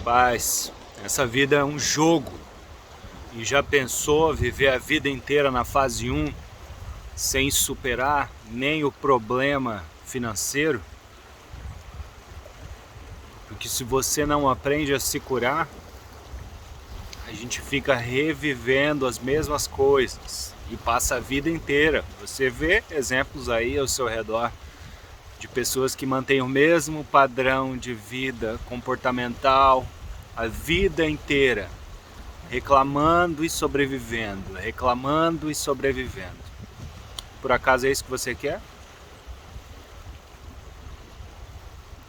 Paz, essa vida é um jogo. E já pensou viver a vida inteira na fase 1 sem superar nem o problema financeiro? Porque se você não aprende a se curar, a gente fica revivendo as mesmas coisas e passa a vida inteira. Você vê exemplos aí ao seu redor de pessoas que mantêm o mesmo padrão de vida comportamental a vida inteira, reclamando e sobrevivendo, reclamando e sobrevivendo. Por acaso é isso que você quer?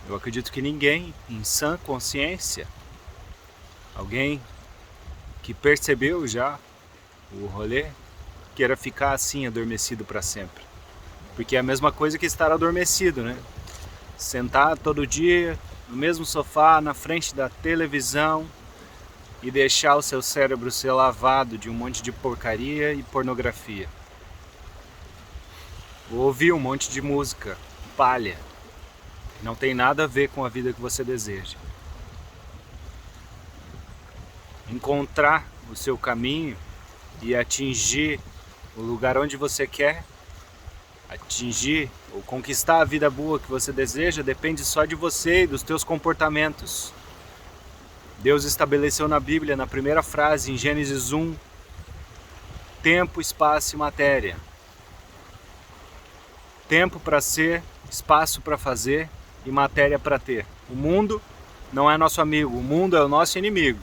Eu acredito que ninguém em sã consciência, alguém que percebeu já o rolê, queira ficar assim adormecido para sempre. Porque é a mesma coisa que estar adormecido, né? Sentar todo dia no mesmo sofá, na frente da televisão e deixar o seu cérebro ser lavado de um monte de porcaria e pornografia. Ou ouvir um monte de música palha, que não tem nada a ver com a vida que você deseja. Encontrar o seu caminho e atingir o lugar onde você quer, atingir ou conquistar a vida boa que você deseja, depende só de você e dos teus comportamentos. Deus estabeleceu na Bíblia, na primeira frase, em Gênesis 1, tempo, espaço e matéria. Tempo para ser, espaço para fazer e matéria para ter. O mundo não é nosso amigo, o mundo é o nosso inimigo.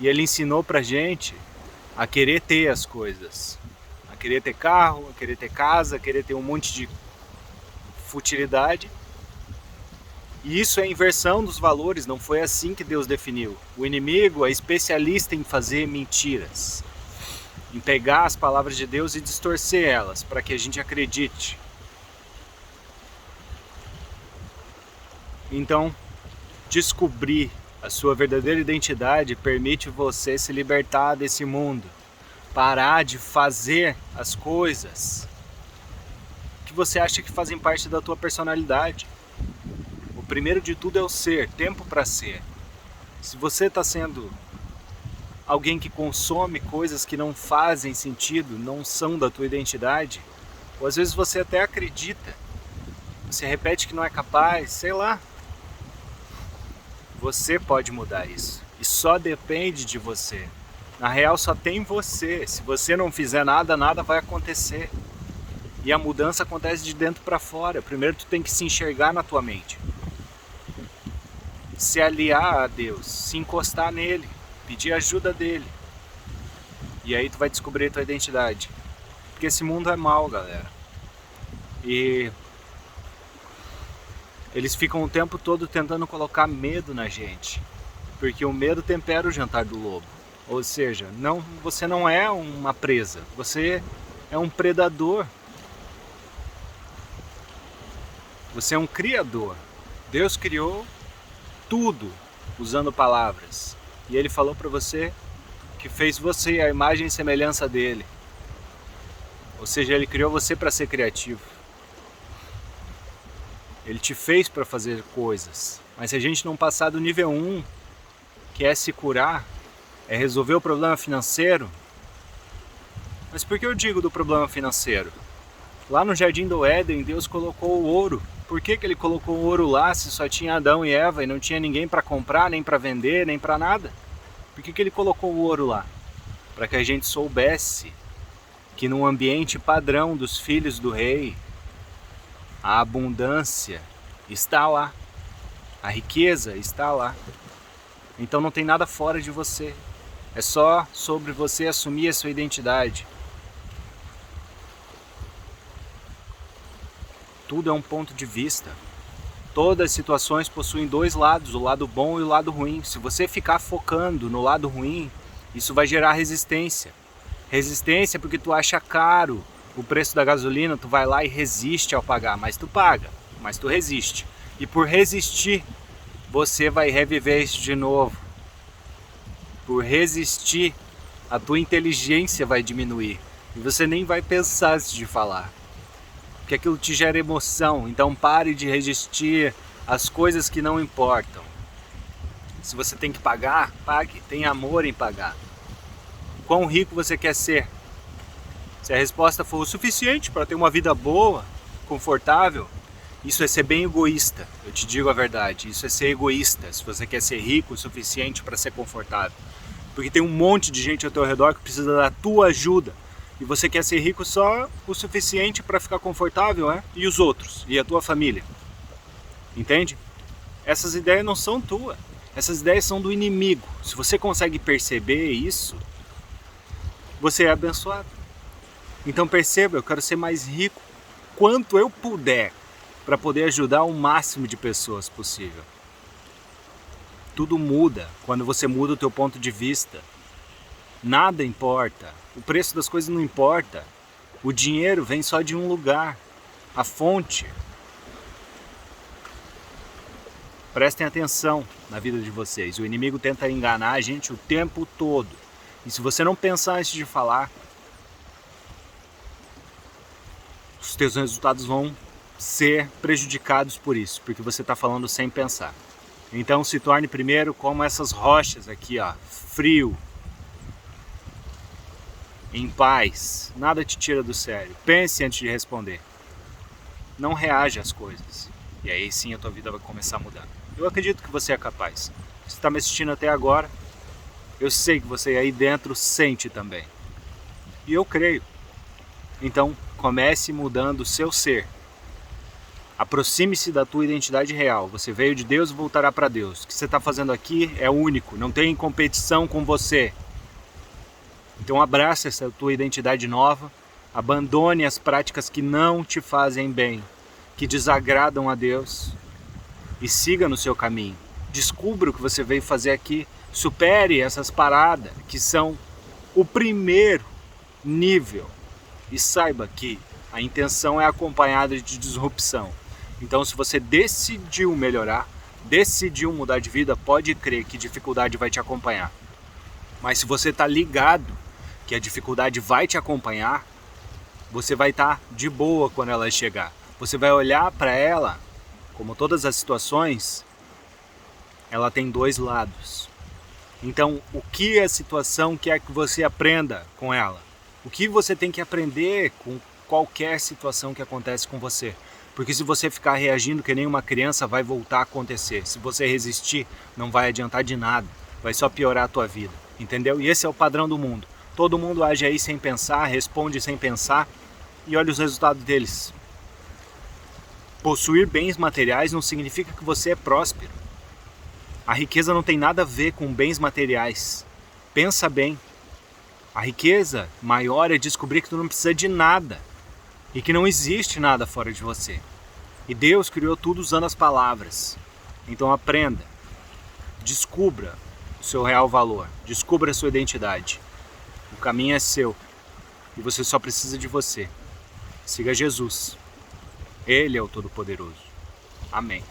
E ele ensinou pra gente a querer ter as coisas. A querer ter carro, a querer ter casa, a querer ter um monte de futilidade. E isso é inversão dos valores, não foi assim que Deus definiu. O inimigo é especialista em fazer mentiras, em pegar as palavras de Deus e distorcer elas, para que a gente acredite. Então, descobrir a sua verdadeira identidade permite você se libertar desse mundo, parar de fazer as coisas que você acha que fazem parte da tua personalidade. O primeiro de tudo é o ser, tempo para ser. Se você está sendo alguém que consome coisas que não fazem sentido, não são da tua identidade, ou às vezes você até acredita, você repete que não é capaz, sei lá. Você pode mudar isso. E só depende de você. Na real, só tem você. Se você não fizer nada, nada vai acontecer. E a mudança acontece de dentro para fora. Primeiro tu tem que se enxergar na tua mente. Se aliar a Deus, se encostar nele, pedir ajuda dele. E aí tu vai descobrir a tua identidade. Porque esse mundo é mau, galera. E eles ficam o tempo todo tentando colocar medo na gente, porque o medo tempera o jantar do lobo. Ou seja, você não é uma presa, você é um predador. Você é um criador. Deus criou tudo usando palavras. E Ele falou para você que fez você a imagem e semelhança dele. Ou seja, Ele criou você para ser criativo. Ele te fez para fazer coisas, mas se a gente não passar do nível 1, que é se curar, é resolver o problema financeiro. Mas por que eu digo do problema financeiro? Lá no Jardim do Éden, Deus colocou o ouro. Por que Ele colocou o ouro lá se só tinha Adão e Eva e não tinha ninguém para comprar, nem para vender, nem para nada? Por que Ele colocou o ouro lá? Para que a gente soubesse que no ambiente padrão dos filhos do rei, a abundância está lá, a riqueza está lá. Então não tem nada fora de você, é só sobre você assumir a sua identidade. Tudo é um ponto de vista. Todas as situações possuem dois lados, o lado bom e o lado ruim. Se você ficar focando no lado ruim, isso vai gerar resistência. Resistência porque tu acha caro o preço da gasolina, tu vai lá e resiste ao pagar, mas tu paga, mas tu resiste. E por resistir, você vai reviver isso de novo. Por resistir, a tua inteligência vai diminuir. E você nem vai pensar antes de falar. Porque aquilo te gera emoção. Então pare de resistir às coisas que não importam. Se você tem que pagar, pague. Tenha amor em pagar. Quão rico você quer ser? Se a resposta for o suficiente para ter uma vida boa, confortável, isso é ser bem egoísta. Eu te digo a verdade, isso é ser egoísta. Se você quer ser rico o suficiente para ser confortável. Porque tem um monte de gente ao teu redor que precisa da tua ajuda. E você quer ser rico só o suficiente para ficar confortável, né? E os outros? E a tua família? Entende? Essas ideias não são tuas. Essas ideias são do inimigo. Se você consegue perceber isso, você é abençoado. Então perceba, eu quero ser mais rico quanto eu puder para poder ajudar o máximo de pessoas possível. Tudo muda quando você muda o teu ponto de vista. Nada importa. O preço das coisas não importa. O dinheiro vem só de um lugar. A fonte. Prestem atenção na vida de vocês. O inimigo tenta enganar a gente o tempo todo. E se você não pensar antes de falar, os teus resultados vão ser prejudicados por isso, porque você está falando sem pensar. Então se torne primeiro como essas rochas aqui, ó, frio, em paz, nada te tira do sério. Pense antes de responder. Não reaja às coisas. E aí sim a tua vida vai começar a mudar. Eu acredito que você é capaz. Você está me assistindo até agora, eu sei que você aí dentro sente também. E eu creio. Então comece mudando o seu ser. Aproxime-se da tua identidade real. Você veio de Deus e voltará para Deus. O que você está fazendo aqui é único, não tem competição com você. Então abrace essa tua identidade nova, abandone as práticas que não te fazem bem, que desagradam a Deus e siga no seu caminho. Descubra o que você veio fazer aqui, supere essas paradas que são o primeiro nível e saiba que a intenção é acompanhada de disrupção. Então se você decidiu melhorar, decidiu mudar de vida, pode crer que dificuldade vai te acompanhar. Mas se você está ligado que a dificuldade vai te acompanhar, você vai estar de boa quando ela chegar. Você vai olhar para ela, como todas as situações, ela tem dois lados. Então, o que a situação quer que você aprenda com ela? O que você tem que aprender com qualquer situação que acontece com você? Porque se você ficar reagindo que nem uma criança, vai voltar a acontecer. Se você resistir, não vai adiantar de nada. Vai só piorar a tua vida. Entendeu? E esse é o padrão do mundo. Todo mundo age aí sem pensar, responde sem pensar e olha os resultados deles. Possuir bens materiais não significa que você é próspero. A riqueza não tem nada a ver com bens materiais. Pensa bem. A riqueza maior é descobrir que tu não precisa de nada e que não existe nada fora de você. E Deus criou tudo usando as palavras. Então aprenda. Descubra o seu real valor. Descubra a sua identidade. O caminho é seu e você só precisa de você. Siga Jesus. Ele é o Todo-Poderoso. Amém.